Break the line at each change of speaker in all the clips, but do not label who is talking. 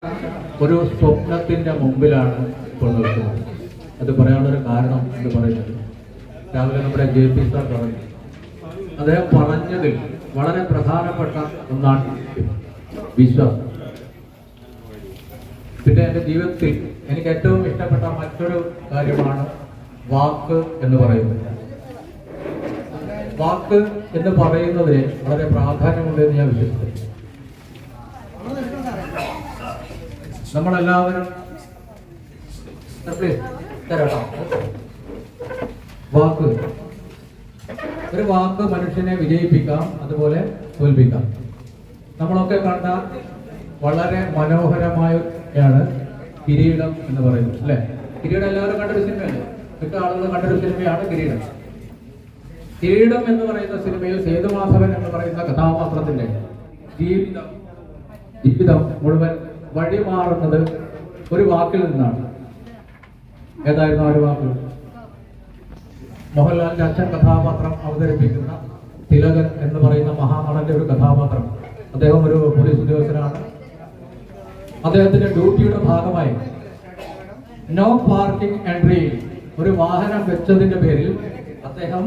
ഒരു സ്വപ്നത്തിന്റെ മുമ്പിലാണ് ഇപ്പോൾ നിൽക്കുന്നത്. അത് പറയാനുള്ളൊരു കാരണം എന്ന് പറയുന്നത് രാവിലെ നമ്മുടെ JP സാർ പറഞ്ഞു. അദ്ദേഹം പറഞ്ഞതിൽ വളരെ പ്രധാനപ്പെട്ട ഒന്നാണ് വിശ്വാസം. പിന്നെ എൻ്റെ ജീവിതത്തിൽ എനിക്ക് ഏറ്റവും ഇഷ്ടപ്പെട്ട മറ്റൊരു കാര്യമാണ് വാക്ക് എന്ന് പറയുന്നത്. വാക്ക് എന്ന് പറയുന്നതിന് വളരെ പ്രാധാന്യമുണ്ട് എന്ന് ഞാൻ വിശ്വസിക്കുന്നു. നമ്മളെല്ലാവരും വാക്ക്, ഒരു വാക്ക് മനുഷ്യനെ വിജയിപ്പിക്കാം, അതുപോലെ തോൽപ്പിക്കാം. നമ്മളൊക്കെ കണ്ട വളരെ മനോഹരമായാണ് കിരീടം എന്ന് പറയുന്നത്, അല്ലെ? കിരീടം എല്ലാവരും കണ്ടൊരു സിനിമയല്ലേ? മിക്ക ആളുകൾ കണ്ടൊരു സിനിമയാണ് കിരീടം. കിരീടം എന്ന് പറയുന്ന സിനിമയിൽ സേതുമാധവൻ എന്ന് പറയുന്ന കഥാപാത്രത്തിന്റെ ജീവിതം മുഴുവൻ വഴിമാറുന്നത് ഒരു വാക്കിൽ നിന്നാണ്. ഏതായിരുന്നു ആ ഒരു വാക്ക്? മോഹൻലാലിന്റെ അച്ഛൻ കഥാപാത്രം അവതരിപ്പിക്കുന്ന തിലകൻ എന്ന് പറയുന്ന മഹാനടന്റെ ഒരു കഥാപാത്രം. അദ്ദേഹം ഒരു പോലീസ് ഉദ്യോഗസ്ഥനാണ്. അദ്ദേഹത്തിന്റെ ഡ്യൂട്ടിയുടെ ഭാഗമായി നോ പാർക്കിംഗ് എൻട്രിയിൽ ഒരു വാഹനം വെച്ചതിന്റെ പേരിൽ അദ്ദേഹം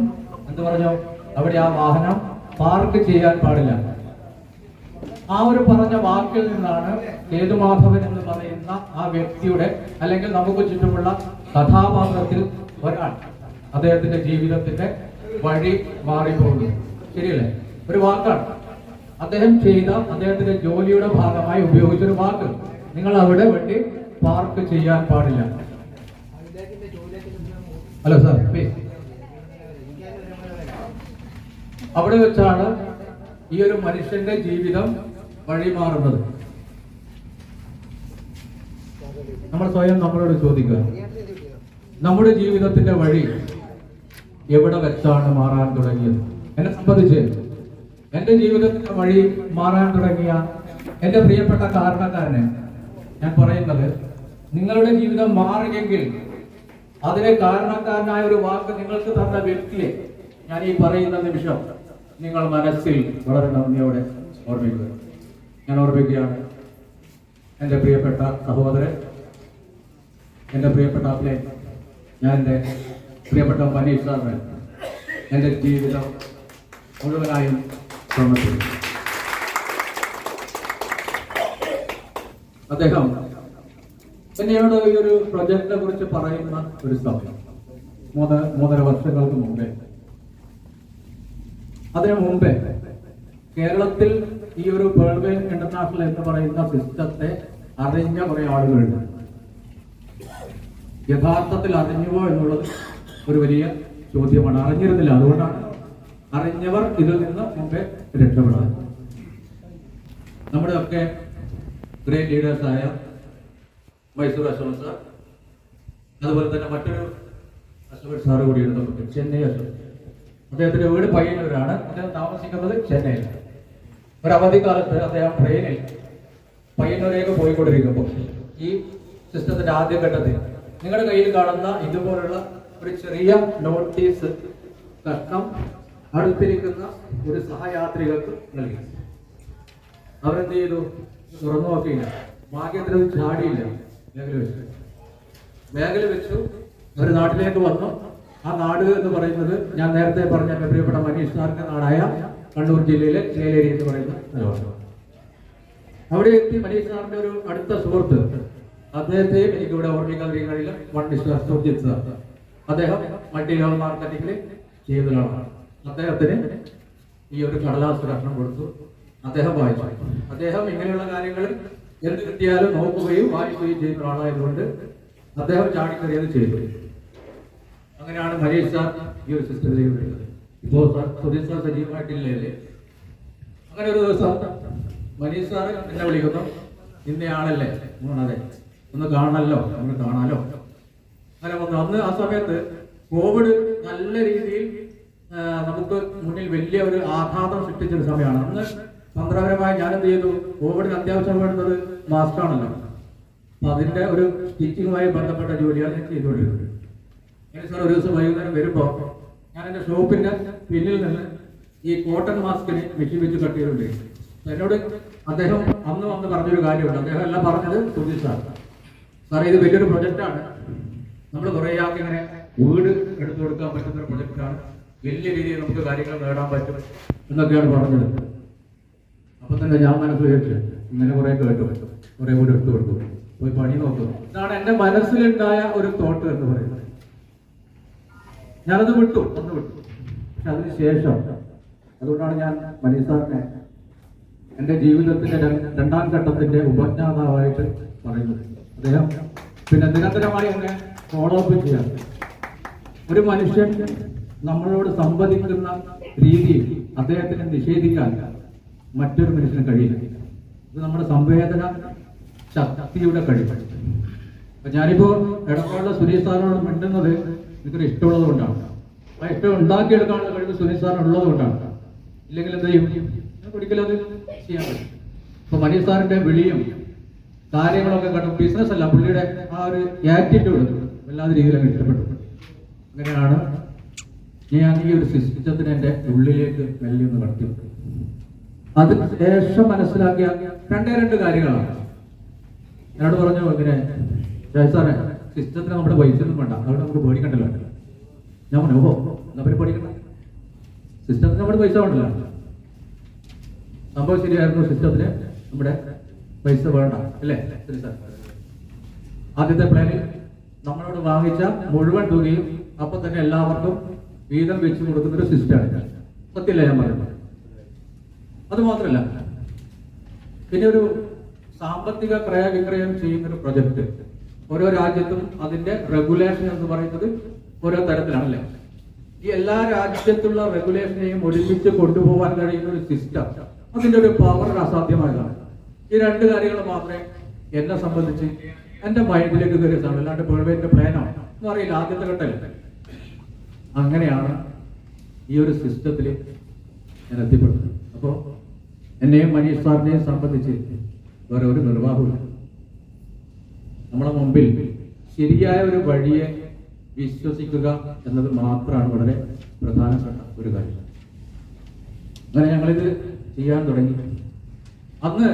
എന്ത് പറഞ്ഞു? അവിടെ ആ വാഹനം പാർക്ക് ചെയ്യാൻ പാടില്ല. ആ ഒരു പറഞ്ഞ വാക്കിൽ നിന്നാണ് സേതുമാധവൻ എന്ന് പറയുന്ന ആ വ്യക്തിയുടെ, അല്ലെങ്കിൽ നമുക്ക് ചുറ്റുമുള്ള കഥാപാത്രത്തിൽ ഒരാൾ, അദ്ദേഹത്തിന്റെ ജീവിതത്തിന്റെ വഴി മാറിപ്പോകുന്നു. ശരിയല്ലേ? ഒരു വാക്കാണ് അദ്ദേഹം ചെയ്ത, അദ്ദേഹത്തിന്റെ ജോലിയുടെ ഭാഗമായി ഉപയോഗിച്ചൊരു വാക്ക്. നിങ്ങൾ അവിടെ വണ്ടി പാർക്ക് ചെയ്യാൻ പാടില്ല. Hello sir, please. അവിടെ വെച്ചാണ് ഈ ഒരു മനുഷ്യന്റെ ജീവിതം വഴിമാറുന്നത്. നമ്മൾ സ്വയം നമ്മളോട് ചോദിക്കുക, നമ്മുടെ ജീവിതത്തിന്റെ വഴി എവിടെ വെച്ചാണ് മാറാൻ തുടങ്ങിയത്? എന്നെ സംബന്ധിച്ച് എന്റെ ജീവിതത്തിന്റെ വഴി മാറാൻ തുടങ്ങിയ എന്റെ പ്രിയപ്പെട്ട കാരണക്കാരനെ ഞാൻ പറയുന്നത്, നിങ്ങളുടെ ജീവിതം മാറുകയെങ്കിൽ അതിനെ കാരണക്കാരനായ ഒരു വാക്ക് നിങ്ങൾക്ക് തന്ന വ്യക്തിയെ ഞാൻ ഈ പറയുന്ന നിമിഷം നിങ്ങൾ മനസ്സിൽ വളരെ നന്ദിയോടെ ഓർമ്മിക്കുക. ഞാൻ ഓർമ്മിക്കുകയാണ് എൻ്റെ പ്രിയപ്പെട്ട സഹോദരൻ, എൻ്റെ പ്രിയപ്പെട്ട അപ്ലൈ, ഞാൻ എൻ്റെ പ്രിയപ്പെട്ട മനീഷ് സാറിന് എൻ്റെ ജീവിതം മുഴുവനായും സമർപ്പിക്കുന്നു. അദ്ദേഹം എന്നോട് ഈ ഒരു പ്രൊജക്റ്റിനെ കുറിച്ച് പറയുന്ന ഒരു സമയം 3.5 വർഷങ്ങൾക്ക് മുമ്പേ, അതിനു മുമ്പേ കേരളത്തിൽ ഈ ഒരു പേൾവെൽ ഇന്റർനാഷണൽ എന്ന് പറയുന്ന സിസ്റ്റത്തെ അറിഞ്ഞ കുറെ ആളുകളുണ്ട്. യഥാർത്ഥത്തിൽ അറിഞ്ഞുവോ എന്നുള്ളത് ഒരു വലിയ ചോദ്യമാണ്. അറിഞ്ഞിരുന്നില്ല, അതുകൊണ്ടാണ് അറിഞ്ഞവർ ഇതിൽ നിന്ന് മുമ്പേ രക്ഷപ്പെടാൻ. നമ്മുടെ ഒക്കെ ഗ്രേറ്റ് ലീഡേഴ്സായ മൈസൂർ അശോക് സാർ, അതുപോലെ തന്നെ മറ്റൊരു അശോക് സാറ് കൂടിയാണ് നമുക്ക്, ചെന്നൈ അശോക്. അദ്ദേഹത്തിന്റെ വീട് പയ്യന്നൂരാണ്. അദ്ദേഹം താമസിക്കുന്നത് ചെന്നൈയിൽ. ഒരു അവധിക്കാലത്ത് അദ്ദേഹം ട്രെയിനിൽ പയ്യന്നൂരേക്ക് പോയിക്കൊണ്ടിരിക്കുമ്പോൾ ഈ സിസ്റ്റത്തിന്റെ ആദ്യഘട്ടത്തിൽ നിങ്ങളുടെ കയ്യിൽ കാണുന്ന ഇതുപോലുള്ള ഒരു ചെറിയ നോട്ടീസ് കഷ്ണം അടുത്തിരിക്കുന്ന ഒരു സഹയാത്രികർക്ക് നൽകി. അവരെന്ത് ചെയ്തു? തുറന്നു നോക്കിയില്ല, ഭാഗ്യത്തിന് ചാടിയില്ല, ബാഗിൽ വെച്ചു. അവർ നാട്ടിലേക്ക് വന്നു. ആ നാട് എന്ന് പറയുന്നത് ഞാൻ നേരത്തെ പറഞ്ഞ എന്റെ പ്രിയപ്പെട്ട മനീഷ് സാറിന്റെ നാടായ കണ്ണൂർ ജില്ലയിലെ ചേലേരി എന്ന് പറയുന്ന സ്ഥലമാണ്. അവിടെ എത്തി മനീഷ് സാറിന്റെ ഒരു അടുത്ത സുഹൃത്ത്, അദ്ദേഹത്തെയും എനിക്കിവിടെ ഓർമ്മിക്കാൻ കഴിയില്ല, സുർജിത് സാർ. അദ്ദേഹം മൾട്ടി ലെവൽ മാർക്കറ്റിംഗിൽ ചെയ്യുന്ന ആളാണ്. അദ്ദേഹത്തിന് ഈ ഒരു കടലാസ് കഷ്ണം കൊടുത്തു. അദ്ദേഹം വായിച്ചു. അദ്ദേഹം ഇങ്ങനെയുള്ള കാര്യങ്ങൾ എന്ത് കിട്ടിയാലും നോക്കുകയും വായിക്കുകയും ചെയ്യുന്ന ആളായതുകൊണ്ട് അദ്ദേഹം ചാടിക്കറിയത് ചെയ്തു. അങ്ങനെയാണ് മനീഷ് സാർ ഈ ഒരു സിസ്റ്റത്തിലേക്ക് വരുന്നത്. ഇപ്പോൾ സാർ സുധീർ സാർ സജീവമായിട്ടില്ലേ? അങ്ങനെ ഒരു ദിവസം മനീഷ് സാർ എന്നെ വിളിക്കുന്നു, ഇന്നയാളല്ലേ? അതെ, ഒന്ന് കാണണല്ലോ, ഒന്ന് കാണാലോ. അങ്ങനെ വന്നു. അന്ന് ആ സമയത്ത് കോവിഡ് നല്ല രീതിയിൽ നമുക്ക് മുന്നിൽ വലിയ ഒരു ആഘാതം സൃഷ്ടിച്ചൊരു സമയമാണ്. അന്ന് തന്ത്രപരമായി ഞാൻ എന്ത് ചെയ്തു? കോവിഡിന് അത്യാവശ്യം വേണ്ടത് മാസ്ക് ആണല്ലോ. അപ്പൊ അതിന്റെ ഒരു സ്റ്റിച്ചിങ്ങുമായി ബന്ധപ്പെട്ട ജോലിയാണ് ഞാൻ ചെയ്തുകൊണ്ടിരുന്നത്. അങ്ങനെ സാർ ഒരു ദിവസം വൈകുന്നേരം വരുമ്പോൾ ഞാൻ എൻ്റെ ഷോപ്പിന്റെ പിന്നിൽ നിന്ന് ഈ കോട്ടൺ മാസ്കിന് മെഷീൻ വെച്ച് കട്ട് ചെയ്തുകൊണ്ടിരിക്കും. എന്നോട് അദ്ദേഹം അന്ന് വന്ന് പറഞ്ഞൊരു കാര്യമുണ്ട്. അദ്ദേഹം എല്ലാം പറഞ്ഞത് സുധീർ സാറേ ഇത് വലിയൊരു പ്രൊജക്റ്റാണ്, നമ്മൾ കുറേ ആൾക്ക് ഇങ്ങനെ വീട് എടുത്തു കൊടുക്കാൻ പറ്റുന്ന ഒരു പ്രൊജക്റ്റാണ്, വലിയ രീതിയിൽ നമുക്ക് കാര്യങ്ങൾ നേടാൻ പറ്റും എന്നൊക്കെയാണ് പറഞ്ഞത്. അപ്പൊ തന്നെ ഞാൻ മനസ്സിൽ വിചാരിച്ചു ഇങ്ങനെ കുറെ കേട്ടു, കുറെ വീട് എടുത്തു കൊടുത്തു, പോയി പണി നോക്കും. ഇതാണ് എൻ്റെ മനസ്സിലുണ്ടായ ഒരു തോട്ട് എന്ന് പറയുന്നത്. ഞാനത് വിട്ടു, അന്ന് വിട്ടു. പക്ഷെ അതിന് ശേഷം അതുകൊണ്ടാണ് ഞാൻ മനീഷ് സാറിനെ എൻ്റെ ജീവിതത്തിന്റെ രണ്ടാം ഘട്ടത്തിന്റെ ഉപജ്ഞാതാവായിട്ട് പറയുന്നത്. അദ്ദേഹം പിന്നെ നിരന്തരമായി എന്നെ ഫോളോ അപ്പ് ചെയ്യാം. ഒരു മനുഷ്യൻ നമ്മളോട് സംവദിക്കുന്ന രീതി അദ്ദേഹത്തിന് നിഷേധിക്കാൻ മറ്റൊരു മനുഷ്യന് കഴിയില്ല. ഇത് നമ്മുടെ സംവേദന ശക്തിയുടെ കഴിവ്. അപ്പൊ ഞാനിപ്പോ എടപ്പാളിലെ സുരേഷ് സാറിനോട് മിണ്ടുന്നത് എനിക്കൊരു ഇഷ്ടമുള്ളത് കൊണ്ടാണ്. ആ ഇഷ്ടം ഉണ്ടാക്കിയെടുക്കാനുള്ള കഴിവ് സുരേഷ് സാറിന് ഉള്ളത് കൊണ്ടാണ്. ഇല്ലെങ്കിൽ എന്ത് ചെയ്യും? ഒരിക്കലും അത് ചെയ്യാൻ പറ്റും. ഇപ്പൊ മനീഷ് സാറിന്റെ വിളിയും കാര്യങ്ങളൊക്കെ കണ്ടു. ബിസിനസ് അല്ല, പുള്ളിയുടെ ആ ഒരു ആറ്റിറ്റ്യൂഡ് വല്ലാത്ത രീതിയിലൊക്കെ ഇഷ്ടപ്പെട്ടു. അങ്ങനെയാണ് ഞാൻ ഈ ഒരു സിസ്റ്റത്തിന് എൻ്റെ ഉള്ളിലേക്ക് മെല്ലെ ഒന്ന് കടത്തിവിട്ടു. അതിന് ശേഷം മനസ്സിലാക്കിയ രണ്ട് കാര്യങ്ങളാണ്. എന്നോട് പറഞ്ഞു ഇങ്ങനെ സാറേ സിസ്റ്റത്തിന് നമ്മുടെ പൈസ ഒന്നും വേണ്ട, അവിടെ നമുക്ക് പേടിക്കണ്ടല്ലോ. ഞാൻ പറഞ്ഞു ഓഹോ എന്നാ പിന്നെ പേടിക്കണ്ട, സിസ്റ്റത്തിന് നമ്മുടെ പൈസ വേണ്ടല്ലോ. സംഭവം ശരിയായിരുന്നു, സിസ്റ്റത്തിന് നമ്മുടെ പൈസ വേണ്ട അല്ലേ ശരി സാർ. ആദ്യത്തെ പ്ലാനിൽ നമ്മളോട് വാങ്ങിച്ച മുഴുവൻ തുകയും അപ്പൊ തന്നെ എല്ലാവർക്കും വീതം വെച്ച് കൊടുക്കുന്നൊരു സിസ്റ്റമാണ്. സത്യല്ലേ ഞാൻ പറയുന്നത്? അത് മാത്രമല്ല, പിന്നെ ഒരു സാമ്പത്തിക ക്രയവിക്രയം ചെയ്യുന്നൊരു പ്രൊജക്ട്. ഓരോ രാജ്യത്തും അതിന്റെ റെഗുലേഷൻ എന്ന് പറയുന്നത് ഓരോ തരത്തിലാണല്ലേ. ഈ എല്ലാ രാജ്യത്തുള്ള റെഗുലേഷനെയും ഒരുമിച്ച് കൊണ്ടുപോകാൻ കഴിയുന്ന ഒരു സിസ്റ്റം, അതിന്റെ ഒരു പവർ അസാധ്യമായതാണ്. ഈ രണ്ട് കാര്യങ്ങൾ മാത്രമേ എന്നെ സംബന്ധിച്ച് എന്റെ മൈൻഡിലേക്ക് കയറിയതാണ്, അല്ലാണ്ട് പേഴ്വേന്റെ പ്ലാനോ എന്ന് അറിയില്ല. ആദ്യത്തെ ഘട്ടമല്ലേ. അങ്ങനെയാണ് ഈ ഒരു സിസ്റ്റത്തിൽ ഞാൻ എത്തിപ്പെടുന്നത്. അപ്പോൾ എന്നെയും മനീഷ് സാറിനെയും സംബന്ധിച്ച് വേറെ ഒരു നിർവാഹമില്ല. നമ്മളെ മുമ്പിൽ ശരിയായ ഒരു വഴിയെ വിശ്വസിക്കുക എന്നത് മാത്രമാണ് വളരെ പ്രധാനപ്പെട്ട ഒരു കാര്യം. അങ്ങനെ ഞങ്ങളിത് ചെയ്യാൻ തുടങ്ങി. അന്ന്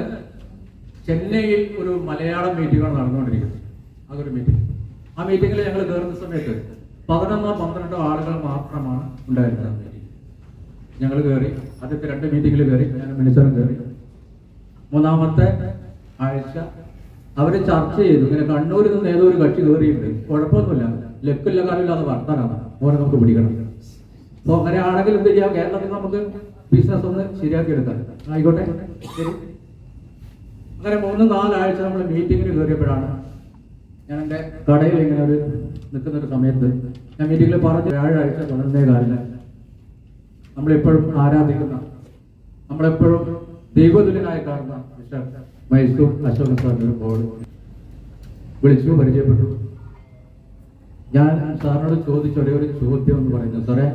ചെന്നൈയിൽ ഒരു മലയാളം മീറ്റിംഗാണ് നടന്നുകൊണ്ടിരിക്കുന്നത്. അതൊരു മീറ്റിംഗ്. ആ മീറ്റിംഗിൽ ഞങ്ങൾ കയറുന്ന സമയത്ത് 11-12 ആളുകൾ മാത്രമാണ് ഉണ്ടായിരുന്നത്. മീറ്റിംഗ് ഞങ്ങൾ കയറി. ആദ്യത്തെ 2 മീറ്റിംഗിൽ കയറി, ഞാൻ മിനിസ്റ്ററും കയറി. 3-ാമത്തെ ആഴ്ച അവർ ചർച്ച ചെയ്തു. ഇങ്ങനെ കണ്ണൂരിൽ നിന്ന് ഏതോ ഒരു കക്ഷി കയറിയിട്ടുണ്ട്, കുഴപ്പമൊന്നുമില്ല, ലക്കില്ല കാലമില്ലാതെ വർത്താനാണ്, ഓനെ നമുക്ക് പിടിക്കണം. അപ്പോൾ അങ്ങനെയാണെങ്കിൽ എന്ത് ചെയ്യാം, കേരളത്തിൽ നമുക്ക് ബിസിനസ് ഒന്ന് ശരിയാക്കി എടുക്കാം. ആയിക്കോട്ടെ ശരി. അങ്ങനെ 3-4 ആഴ്ച നമ്മൾ മീറ്റിങ്ങിന് കയറിയപ്പോഴാണ് ഞാൻ എൻ്റെ കടയിൽ ഇങ്ങനെ ഒരു നിൽക്കുന്നൊരു സമയത്ത് ഞാൻ മീറ്റിങ്ങിൽ പറഞ്ഞു, വ്യാഴാഴ്ച 11:15 നമ്മളെപ്പോഴും ആരാധിക്കുന്ന, നമ്മളെപ്പോഴും ദൈവതുല്യനായി കാണുന്ന മിസ്റ്റർ മൈസൂർ അശോകൻ സാറിന്റെ ബോർഡ് വിളിച്ചു പരിചയപ്പെട്ടു. ഞാൻ സാറിനോട് ചോദിച്ച ഒരേ ഒരു ചോദ്യം എന്ന് പറയുന്നത്, സാറേ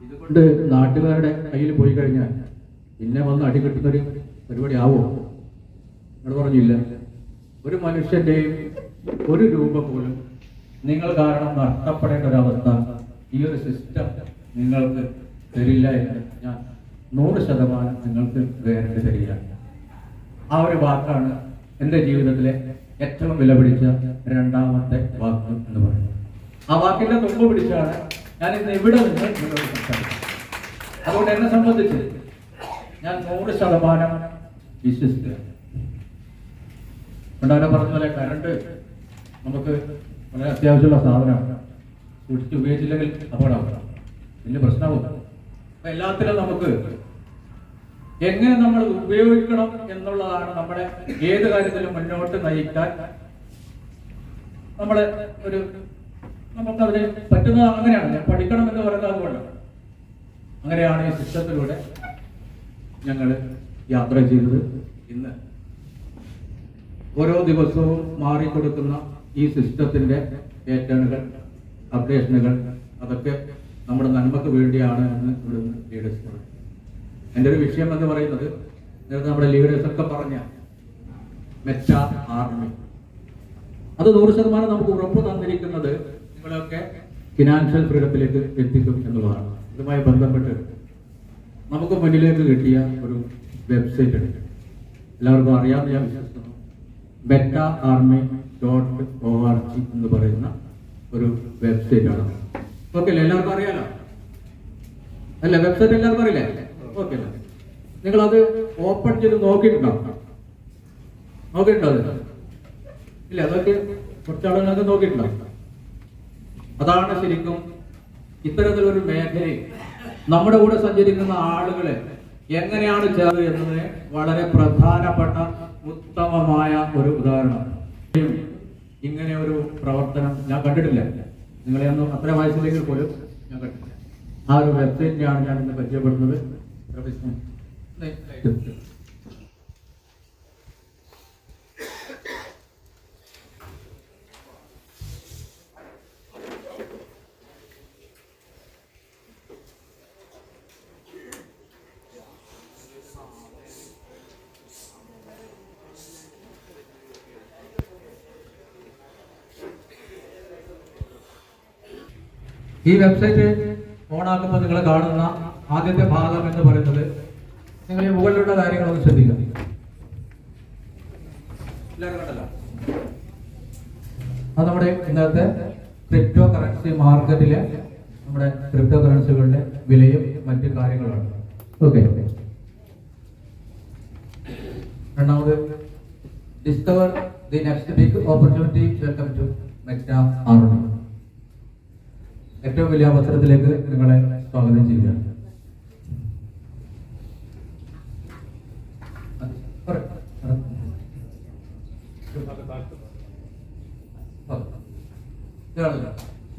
ഇതുകൊണ്ട് നാട്ടുകാരുടെ കയ്യിൽ പോയി കഴിഞ്ഞാൽ പിന്നെ വന്ന് അടികിട്ടുന്നൊരു പരിപാടി ആവോ? എന്നോട് പറഞ്ഞില്ല. ഒരു മനുഷ്യന്റെയും 1 രൂപ പോലും നിങ്ങൾ കാരണം നഷ്ടപ്പെടേണ്ട ഒരവസ്ഥ ഈ ഒരു സിസ്റ്റം നിങ്ങൾക്ക് തരില്ല എന്ന് ഞാൻ 100% നിങ്ങൾക്ക് ഗ്യാരണ്ടി തരിക. ആ ഒരു വാക്കാണ് എൻ്റെ ജീവിതത്തിലെ ഏറ്റവും വില പിടിച്ച 2ാമത്തെ വാക്ക് എന്ന് പറയുന്നത്. ആ വാക്കിന്റെ തുമ്പ് പിടിച്ചാണ് ഞാൻ ഇന്ന് ഇവിടെ നിന്ന് നിങ്ങളോട് സംസാരിക്കുന്നത്. അതുകൊണ്ട് എന്നെ സംബന്ധിച്ച് ഞാൻ 100% വിശ്വസിക്കുക. പണ്ടാരെ പറഞ്ഞ പോലെ കറണ്ട് നമുക്ക് വളരെ അത്യാവശ്യമുള്ള സാധനമാണ്. സൂക്ഷിച്ച് ഉപയോഗിച്ചില്ലെങ്കിൽ അപകടമാകും, വലിയ പ്രശ്നമാകും. അപ്പൊ എല്ലാത്തിലും നമുക്ക് എങ്ങനെ നമ്മൾ ഉപയോഗിക്കണം എന്നുള്ളതാണ് നമ്മളെ ഏത് കാര്യത്തിലും മുന്നോട്ട് നയിക്കാൻ നമ്മളെ ഒരു നമുക്കതിന് പറ്റുന്നത്. അങ്ങനെയാണ് ഞാൻ പഠിക്കണം എന്ന് പറയുന്നത്. അതുകൊണ്ടാണ് അങ്ങനെയാണ് ഈ സിസ്റ്റത്തിലൂടെ ഞങ്ങൾ യാത്ര ചെയ്തത്. ഇന്ന് ഓരോ ദിവസവും മാറിക്കൊടുക്കുന്ന ഈ സിസ്റ്റത്തിന്റെ പാറ്റേണുകൾ, അപ്ഡേഷനുകൾ, അതൊക്കെ നമ്മുടെ നന്മക്ക് വേണ്ടിയാണ് എന്ന് ഇവിടുന്ന് ലീഡേഴ്സ് പറഞ്ഞു. എൻ്റെ ഒരു വിഷയം എന്ന് പറയുന്നത് നേരത്തെ നമ്മുടെ ലീഡേഴ്സൊക്കെ പറഞ്ഞ മെച്ച ആർമി, അത് 100% നമുക്ക് ഉറപ്പ് തന്നിരിക്കുന്നത് നിങ്ങളൊക്കെ ഫിനാൻഷ്യൽ ഫ്രീഡത്തിലേക്ക് എത്തിക്കും എന്നുള്ളതാണ്. ഇതുമായി ബന്ധപ്പെട്ട് നമുക്ക് മുന്നിലേക്ക് കിട്ടിയ ഒരു വെബ്സൈറ്റ് ഉണ്ട്. എല്ലാവർക്കും അറിയാമെന്ന് ഞാൻ വിശ്വസിക്കുന്നു. beta-army.org എന്ന് പറയുന്ന ഒരു വെബ്സൈറ്റ് ആണ്. ഓക്കെ അല്ലേ? എല്ലാവർക്കും അറിയാലോ അല്ല? വെബ്സൈറ്റ് എല്ലാവർക്കും അറിയില്ലേ? ഓക്കെ അല്ലേ? നിങ്ങളത് ഓപ്പൺ ചെയ്ത് നോക്കിയിട്ടുണ്ടോ? ഇല്ല, അതൊക്കെ കുറച്ചാളുകളൊക്കെ നോക്കിയിട്ടുണ്ടോ? അതാണ് ശരിക്കും ഇത്തരത്തിലൊരു മേഖലയിൽ നമ്മുടെ കൂടെ സഞ്ചരിക്കുന്ന ആളുകളെ എങ്ങനെയാണ് ചേർന്നത് എന്നതിന് വളരെ പ്രധാനപ്പെട്ട ഉത്തമമായ ഒരു ഉദാഹരണം. ഇങ്ങനെ ഒരു പ്രവർത്തനം ഞാൻ കണ്ടിട്ടില്ല. നിങ്ങളെ ഒന്നും അത്ര വയസ്സില്ലെങ്കിൽ പോലും ഞാൻ കണ്ടിട്ടില്ല. ആ ഒരു വെബ്സൈറ്റിലാണ് ഞാൻ ഇന്ന് പരിചയപ്പെടുന്നത്. ഈ വെബ്സൈറ്റ് ഓണാക്കുമ്പോൾ നിങ്ങൾ കാണുന്ന ആദ്യത്തെ ഭാഗം എന്ന് പറയുന്നത്, നിങ്ങൾ ഈ മുകളിലുള്ള കാര്യങ്ങളൊന്ന് ശ്രദ്ധിക്കുക. അത് നമ്മുടെ ഇന്നത്തെ ക്രിപ്റ്റോ കറൻസി മാർക്കറ്റിലെ നമ്മുടെ ക്രിപ്റ്റോ കറൻസികളുടെ വിലയും മറ്റു കാര്യങ്ങളാണ്. ഓക്കെ. രണ്ടാമത്, discover the next big opportunity. Welcome to beta-army. ഏറ്റവും വലിയ അവസരത്തിലേക്ക് നിങ്ങളെ സ്വാഗതം ചെയ്യുകയാണ്.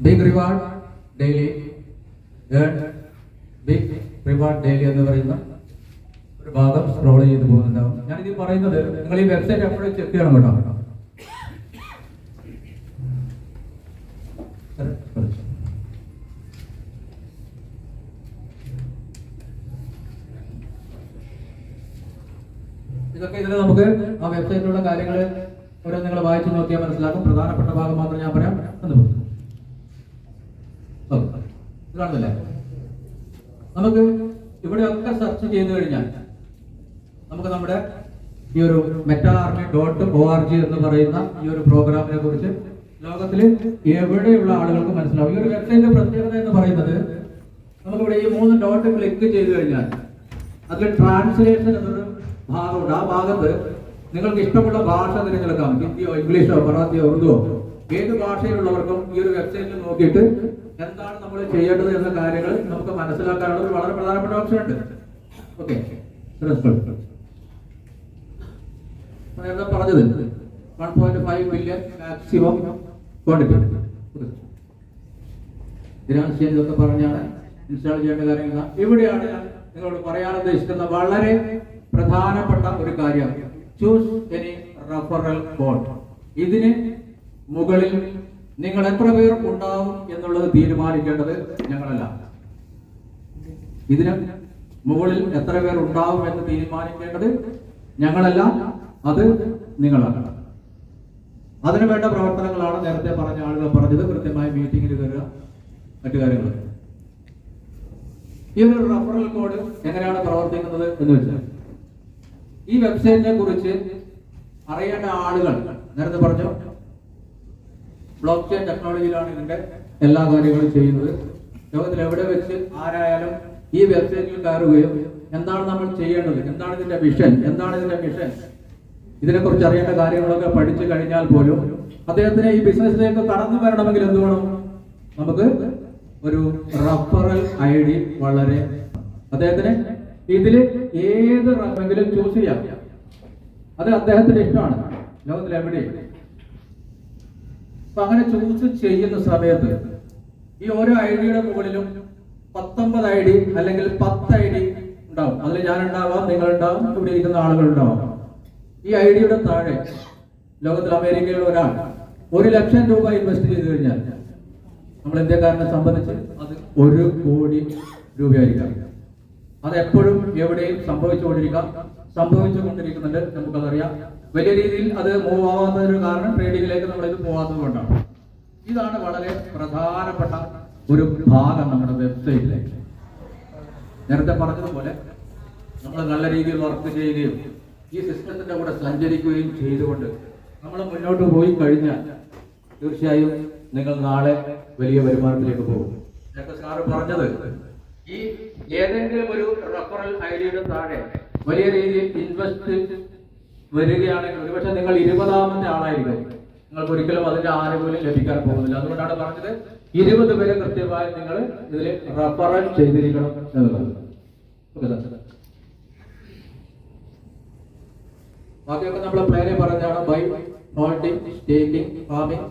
Big reward daily, big reward daily എന്ന് പറയുന്ന ഒരു ഭാഗം സ്ക്രോൾ ചെയ്ത് പോകുന്നുണ്ടാവും. ഞാനിത് പറയുന്നത് നിങ്ങൾ ഈ വെബ്സൈറ്റ് എപ്പോഴും ചെക്ക് ചെയ്യണം കേട്ടോ. ഇതൊക്കെ ഇതിൽ നമുക്ക് ആ വെബ്സൈറ്റിലുള്ള കാര്യങ്ങൾ ഓരോ നിങ്ങൾ വായിച്ചു നോക്കിയാൽ മനസ്സിലാക്കും. പ്രധാനപ്പെട്ട ഭാഗം മാത്രം ഞാൻ പറയാം. ഇതാണല്ലേ, നമുക്ക് ഇവിടെയൊക്കെ സെർച്ച് ചെയ്ത് കഴിഞ്ഞാൽ നമുക്ക് നമ്മുടെ ഈ ഒരു beta-army.org എന്ന് പറയുന്ന ഈ ഒരു പ്രോഗ്രാമിനെ കുറിച്ച് ലോകത്തിൽ എവിടെയുള്ള ആളുകൾക്ക് മനസ്സിലാവും. ഈ ഒരു വെബ്സൈറ്റിന്റെ പ്രത്യേകത എന്ന് പറയുന്നത്, നമുക്കിവിടെ ഈ 3 ഡോട്ട് ക്ലിക്ക് ചെയ്ത് കഴിഞ്ഞാൽ അതിൽ ട്രാൻസ്ലേഷൻ എന്നൊരു ഭാഗമുണ്ട്. ആ ഭാഗത്ത് നിങ്ങൾക്ക് ഇഷ്ടമുള്ള ഭാഷ തിരഞ്ഞെടുക്കാം. ഹിന്ദിയോ ഇംഗ്ലീഷോ മറാത്തിയോ ഉറുദുവോ ഏത് ഭാഷയിലുള്ളവർക്കും ഈ ഒരു വെബ്സൈറ്റിൽ നോക്കിയിട്ട് എന്താണ് നമ്മൾ ചെയ്യേണ്ടത് എന്ന കാര്യങ്ങൾ നമുക്ക് മനസ്സിലാക്കാനുള്ള ഒരു വളരെ പ്രധാനപ്പെട്ട ഓപ്ഷൻ ഉണ്ട്. ഓക്കെ, നേരത്തെ പറഞ്ഞത് 1.5 മില്യൺ മാക്സിമം ക്വാണ്ടിറ്റി ഇതൊക്കെ പറഞ്ഞാണ് ഇൻസ്റ്റാൾ ചെയ്യേണ്ട കാര്യങ്ങൾ. ഇവിടെയാണ് ഞാൻ നിങ്ങളോട് പറയാൻ ഉദ്ദേശിക്കുന്ന വളരെ പ്രധാനപ്പെട്ട ഒരു കാര്യം. Choose any referral code. ഇതിന് മുകളിൽ നിങ്ങൾ എത്ര പേർ ഉണ്ടാവും എന്നുള്ളത് തീരുമാനിക്കേണ്ടത് ഞങ്ങളല്ല. ഇതിന് മുകളിൽ എത്ര പേർ ഉണ്ടാവും എന്ന് തീരുമാനിക്കേണ്ടത് ഞങ്ങളല്ല, അത് നിങ്ങളാണ്. അതിനു വേണ്ട പ്രവർത്തനങ്ങളാണ് നേരത്തെ പറഞ്ഞ ആളുകൾ പറഞ്ഞത്. കൃത്യമായി മീറ്റിംഗിൽ കയറുക, മറ്റു കാര്യങ്ങൾ. ഈ ഒരു റഫറൽ കോഡ് എങ്ങനെയാണ് പ്രവർത്തിക്കുന്നത് എന്ന് വെച്ചാൽ, ഈ വെബ്സൈറ്റിനെ കുറിച്ച് അറിയേണ്ട ആളുകൾ നേരത്തെ പറഞ്ഞു ബ്ലോക്ക് ചെയിൻ ടെക്നോളജിയിലാണ് ഇതിന്റെ എല്ലാ കാര്യങ്ങളും ചെയ്യുന്നത്. ലോകത്തിൽ എവിടെ വെച്ച് ആരായാലും ഈ വെബ്സൈറ്റിൽ കയറുകയും എന്താണ് നമ്മൾ ചെയ്യേണ്ടത്, എന്താണ് ഇതിന്റെ വിഷൻ, എന്താണ് ഇതിന്റെ മിഷൻ, ഇതിനെക്കുറിച്ച് അറിയേണ്ട കാര്യങ്ങളൊക്കെ പഠിച്ചു കഴിഞ്ഞാൽ പോലും അദ്ദേഹത്തിന് ഈ ബിസിനസ്സിലേക്ക് കടന്നു വരണമെങ്കിൽ എന്ത് വേണം? നമുക്ക് ഒരു റഫറൽ ID വളരെ അദ്ദേഹത്തിന് ഇതിൽ ഏത് റഫറെങ്കിലും ചൂസ് ചെയ്യാം. അത് അദ്ദേഹത്തിന്റെ ഇഷ്ടമാണ്, ലോകത്തിൽ എവിടെ. അപ്പൊ അങ്ങനെ ചൂസ് ചെയ്യുന്ന സമയത്ത് ഈ ഓരോ ഐഡിയുടെ മുകളിലും 19 ID അല്ലെങ്കിൽ 10 ID ഉണ്ടാവും. അതിൽ ഞാനുണ്ടാവാം, നിങ്ങളുണ്ടാവും, ഇവിടെ ഇരിക്കുന്ന ആളുകൾ ഉണ്ടാവാം. ഈ ഐഡിയുടെ താഴെ ലോകത്തിൽ അമേരിക്കയിലുള്ള ഒരാൾ 1 ലക്ഷം രൂപ ഇൻവെസ്റ്റ് ചെയ്ത് കഴിഞ്ഞാൽ നമ്മൾ ഇന്ത്യക്കാരനെ സംബന്ധിച്ച് അത് 1 കോടി രൂപയായിരിക്കാം. അത് എപ്പോഴും എവിടെയും സംഭവിച്ചുകൊണ്ടിരിക്കുന്നുണ്ട്. നമുക്കതറിയാം. വലിയ രീതിയിൽ അത് മൂവ് ആവാത്തതിന് കാരണം ട്രേഡിങ്ങിലേക്ക് നമ്മളിത് പോകാത്തത് കൊണ്ടാണ്. ഇതാണ് വളരെ പ്രധാനപ്പെട്ട ഒരു ഭാഗം നമ്മുടെ വെബ്സൈറ്റിലേക്ക്. നേരത്തെ പറഞ്ഞതുപോലെ നമ്മൾ നല്ല രീതിയിൽ വർക്ക് ചെയ്യുകയും ഈ സിസ്റ്റത്തിന്റെ കൂടെ സഞ്ചരിക്കുകയും ചെയ്തുകൊണ്ട് നമ്മൾ മുന്നോട്ട് പോയി കഴിഞ്ഞാൽ തീർച്ചയായും നിങ്ങൾ നാളെ വലിയ വരുമാനത്തിലേക്ക് പോകും. നേരത്തെ സാറ് പറഞ്ഞത് ഈ ഏതെങ്കിലും ഒരു റെഫറൽ ഐഡിയുടെ താഴെ വലിയ രീതിയിൽ ഇൻവെസ്റ്റ് വരികയാണെങ്കിൽ ഒരുപക്ഷെ നിങ്ങൾ 20ാമത്തെ ആളായിരിക്കും, നിങ്ങൾക്ക് ഒരിക്കലും അതിന്റെ ആനുകൂല്യം ലഭിക്കാൻ പോകുന്നില്ല. അതുകൊണ്ടാണ് പറഞ്ഞത് 20 പേരെ കൃത്യമായി നിങ്ങൾ ഇതിൽ റെഫറൽ ചെയ്തിരിക്കണം എന്നുള്ളത്. ബാക്കിയൊക്കെ നമ്മളെ പ്ലാനെ പറഞ്ഞാണ് ബൈ ഹോൾഡിംഗ്, സ്റ്റേക്കിംഗ്, ഫാമിംഗ്.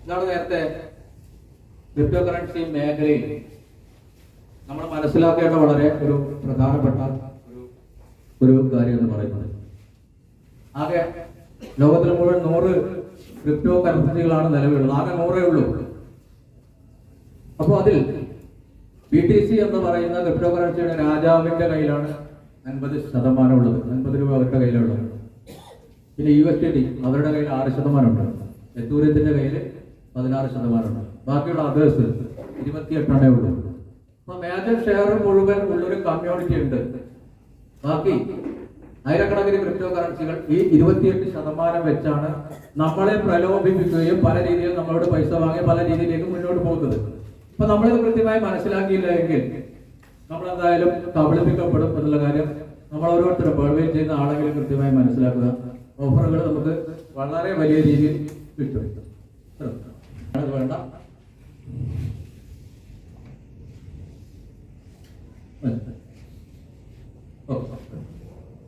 ഇതാണ് നേരത്തെ ക്രിപ്റ്റോ കറൻസി മേഖലയിൽ നമ്മൾ മനസ്സിലാക്കേണ്ട വളരെ ഒരു പ്രധാനപ്പെട്ട ഒരു കാര്യം എന്ന് പറയുന്നത്. ആകെ ലോകത്തിൽ മുഴുവൻ 100 ക്രിപ്റ്റോ കറൻസികളാണ് നിലവിലുള്ളത്. ആകെ 100 ഉള്ളൂ. അപ്പോൾ അതിൽ BTC എന്ന് പറയുന്ന ക്രിപ്റ്റോ കറൻസിയുടെ രാജാവിന്റെ കയ്യിലാണ് 50% ഉള്ളത്. 50 രൂപ അവരുടെ കയ്യിലുള്ളത്. പിന്നെ USDT അവരുടെ കയ്യിൽ 6% ഉണ്ട്. എത്തൂര്യത്തിന്റെ കയ്യിൽ 16% ഉണ്ട്. ബാക്കിയുള്ള അതേഴ്സ് 28 ഉള്ളൂ. അപ്പൊ മേജർ ഷെയർ മുഴുവൻ ഉള്ളൊരു കമ്മ്യൂണിറ്റി ഉണ്ട്. ബാക്കി ആയിരക്കണക്കിന് ക്രിപ്റ്റോ കറൻസികൾ ഈ 28% വെച്ചാണ് നമ്മളെ പ്രലോഭിപ്പിക്കുകയും പല രീതിയിൽ നമ്മളോട് പൈസ വാങ്ങി പല രീതിയിലേക്ക് മുന്നോട്ട് പോകുന്നത്. അപ്പൊ നമ്മളിത് കൃത്യമായി മനസ്സിലാക്കിയില്ല എങ്കിൽ നമ്മൾ എന്തായാലും കബളിപ്പിക്കപ്പെടും എന്നുള്ള കാര്യം നമ്മൾ ഓരോരുത്തരും ബേർവെയിൽ ചെയ്യുന്ന ആളെങ്കിലും കൃത്യമായി മനസ്സിലാക്കുക. ഓഫറുകൾ നമുക്ക് വളരെ വലിയ രീതിയിൽ കിട്ടും. അത് വേണ്ട.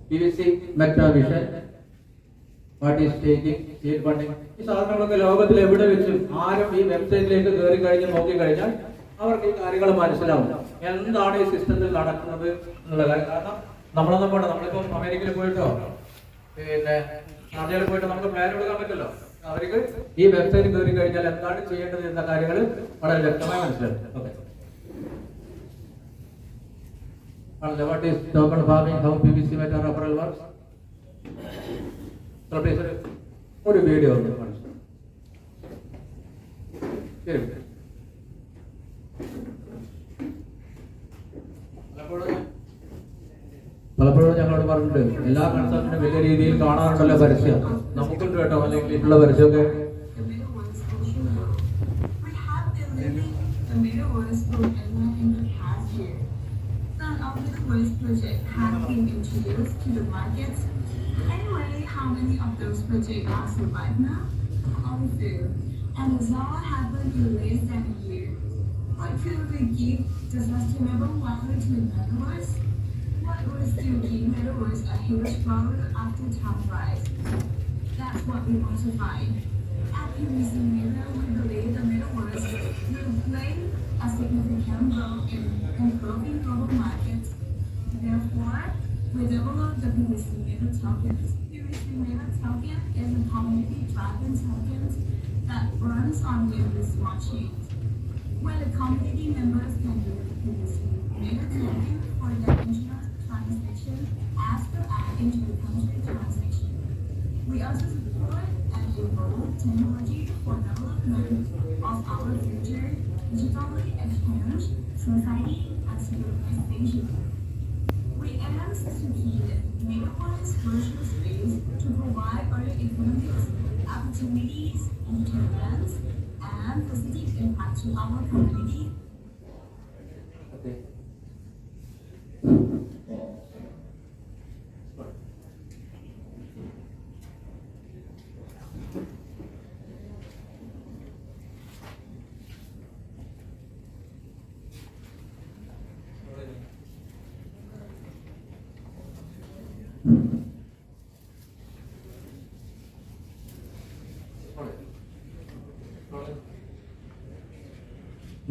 PVC, Meta Vision, what is taking, seed funding. ഈ സാധനങ്ങളൊക്കെ ലോകത്തിൽ എവിടെ വെച്ചും ആരും ഈ വെബ്സൈറ്റിലേക്ക് കയറി കഴിഞ്ഞ് നോക്കി കഴിഞ്ഞാൽ അവർക്ക് ഈ കാര്യങ്ങൾ മനസ്സിലാവും, എന്താണ് ഈ സിസ്റ്റത്തിൽ നടക്കുന്നത് എന്നുള്ള കാര്യം. കാരണം നമ്മളിപ്പോ അമേരിക്കയിൽ പോയിട്ടോ പിന്നെ നാട്ടിൽ പോയിട്ട് നമുക്ക് പ്ലാൻ എടുക്കാൻ പറ്റില്ലോ. അവർക്ക് ഈ വെബ്സൈറ്റ് കയറി കഴിഞ്ഞാൽ എന്താണ് ചെയ്യേണ്ടത് എന്ന കാര്യങ്ങൾ വളരെ വ്യക്തമായി മനസ്സിലാവും. Okay, what is token farming, how PVC Meta referral works. ഒരു വീഡിയോ ഉണ്ട്. പലപ്പോഴും ഞങ്ങളോട് പറഞ്ഞിട്ടുണ്ട്, എല്ലാ കൺസൾട്ടിനും വലിയ രീതിയിൽ കാണാറുണ്ടല്ലോ പരസ്യം, നമുക്കുണ്ട് കേട്ടോ, അല്ലെങ്കിൽ വീട്ടിലുള്ള പരസ്യമൊക്കെ.
Project has been introduced to the markets. Anyway, how many of those projects are survived now? Only few. And this all happened in less than a year. What could we give the sustainable water to metaverse? What would still give metaverse a huge power after time rise? That's what we want to find. At PVC Meta, we believe the metaverse will play a significant role in improving global markets. Therefore, we developed the PVC Meta tokens. PVC Meta token is a community-driven token that runs on various blockchains, where the community members can use the PVC Meta token for their internal transaction as well as inter-country transaction. We also support and evolve technology for development of our future digitally exchange, society, and civilization. We aim to keep Metaverse virtual space to provide other economic opportunities, entertainment, and positive impact to our community.
Okay.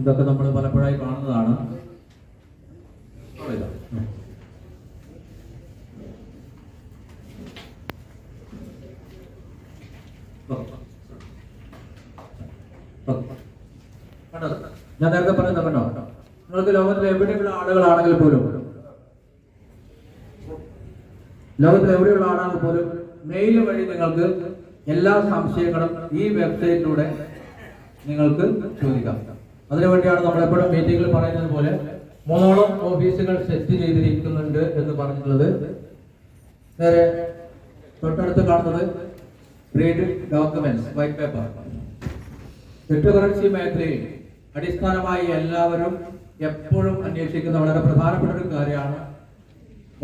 ഇതൊക്കെ നമ്മൾ പലപ്പോഴായി കാണുന്നതാണ്. ഞാൻ നേരത്തെ പറയുന്നത് കണ്ടോ, നിങ്ങൾക്ക് ലോകത്തിലെ എവിടെയുള്ള ആളുകളാണെങ്കിൽ പോലും മെയിൽ വഴി നിങ്ങൾക്ക് എല്ലാ സംശയങ്ങളും ഈ വെബ്സൈറ്റിലൂടെ നിങ്ങൾക്ക് ചോദിക്കാം. അതിനുവേണ്ടിയാണ് നമ്മളെപ്പോഴും മീറ്റിംഗിൽ പറയുന്നത് പോലെ 3 ഓഫീസുകൾ സെറ്റ് ചെയ്തിരിക്കുന്നുണ്ട് എന്ന് പറഞ്ഞിട്ടുള്ളത്. നേരെ തൊട്ടടുത്ത് കാണുന്നത് trade documents white paper. Crypto currency മേഖലയിൽ അടിസ്ഥാനമായി എല്ലാവരും എപ്പോഴും അന്വേഷിക്കുന്ന വളരെ പ്രധാനപ്പെട്ട ഒരു കാര്യമാണ്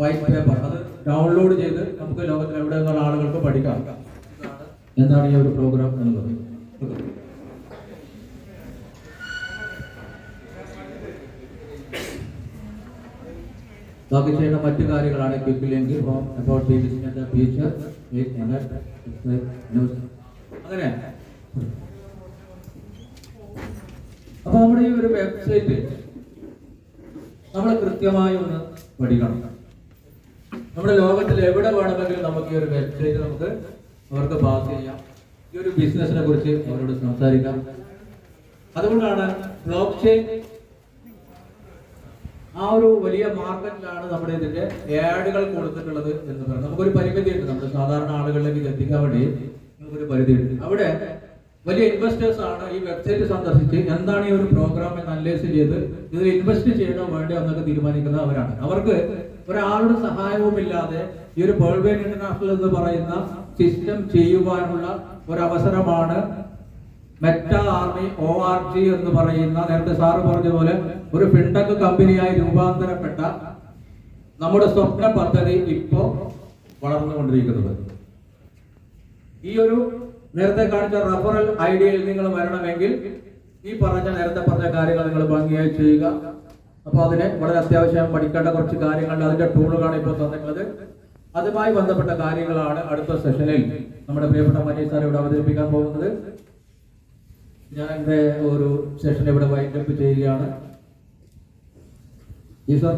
വൈറ്റ് പേപ്പർ. അത് ഡൗൺലോഡ് ചെയ്ത് നമുക്ക് ലോകത്തിൽ എവിടെ നിന്നുള്ള ആളുകൾക്ക് പഠിക്കാം എന്താണ് ഈ ഒരു പ്രോഗ്രാം എന്നുള്ളത്. ബാക്കി ചെയ്യുന്ന മറ്റു കാര്യങ്ങളാണ് quick link about the business future അങ്ങനെ. അപ്പൊ നമ്മുടെ ഈ ഒരു വെബ്സൈറ്റ് നമ്മൾ കൃത്യമായി ഒന്ന് പഠിക്കണം. നമ്മുടെ ലോകത്തിൽ എവിടെ വേണമെങ്കിലും നമുക്ക് ഈ ഒരു വെബ്സൈറ്റ് നമുക്ക് അവർക്ക് പാസ് ചെയ്യാം. ഈ ഒരു ബിസിനസിനെ കുറിച്ച് അവരോട് സംസാരിക്കാം. അതുകൊണ്ടാണ് ബ്ലോക്ക് ചെയിൻ ആ ഒരു വലിയ മാർക്കറ്റിലാണ് നമ്മുടെ ഇതിന്റെ ആഡുകൾ കൊടുത്തിട്ടുള്ളത് എന്ന് പറയുന്നത്. നമുക്കൊരു പരിമിതിയുണ്ട്. നമ്മുടെ സാധാരണ ആളുകളിലേക്ക് ഇത് എത്തിക്കാൻ വേണ്ടി നമുക്കൊരു പരിധിയുണ്ട്. അവിടെ വലിയ ഇൻവെസ്റ്റേഴ്സ് ആണ് ഈ വെബ്സൈറ്റ് സന്ദർശിച്ച് എന്താണ് ഈ ഒരു പ്രോഗ്രാം എന്ന് അനലൈസ് ചെയ്ത് ഇതിൽ ഇൻവെസ്റ്റ് ചെയ്യണോ വേണ്ടോ എന്നൊക്കെ തീരുമാനിക്കുന്നത് അവരാണ്. അവർക്ക് ഒരാളുടെ സഹായവും ഇല്ലാതെ ഈ ഒരു പേൾവെയിൻ ഇന്റർനാഷണൽ എന്ന് പറയുന്ന സിസ്റ്റം ചെയ്യുവാനുള്ള ഒരു അവസരമാണ് മെറ്റ ആർമി ORG എന്ന് പറയുന്ന, നേരത്തെ സാറ് പറഞ്ഞതുപോലെ ഒരു ഫിൻടെക് കമ്പനിയായി രൂപാന്തരപ്പെട്ട നമ്മുടെ സ്വപ്ന പദ്ധതി ഇപ്പോ വളർന്നുകൊണ്ടിരിക്കുന്നത്. ഈ ഒരു നേരത്തെ കാണിച്ച റഫറൽ ഐഡിയയിൽ നിങ്ങൾ വരണമെങ്കിൽ ഈ നേരത്തെ പറഞ്ഞ കാര്യങ്ങൾ നിങ്ങൾ ഭംഗിയായി ചെയ്യുക. അപ്പൊ അതിന് വളരെ അത്യാവശ്യം പഠിക്കേണ്ട കുറച്ച് കാര്യങ്ങളുണ്ട്. അതിന്റെ ടൂളുകളാണ് ഇപ്പോൾ തന്നിട്ടുള്ളത്. അതുമായി ബന്ധപ്പെട്ട കാര്യങ്ങളാണ് അടുത്ത സെഷനിൽ നമ്മുടെ പ്രിയപ്പെട്ട മനീഷ് സാർ ഇവിടെ അവതരിപ്പിക്കാൻ പോകുന്നത്. ഞാൻ എന്റെ ഒരു സെഷൻ ഇവിടെ വൈൻഡപ്പ് ചെയ്യുകയാണ്. ഈ സാർ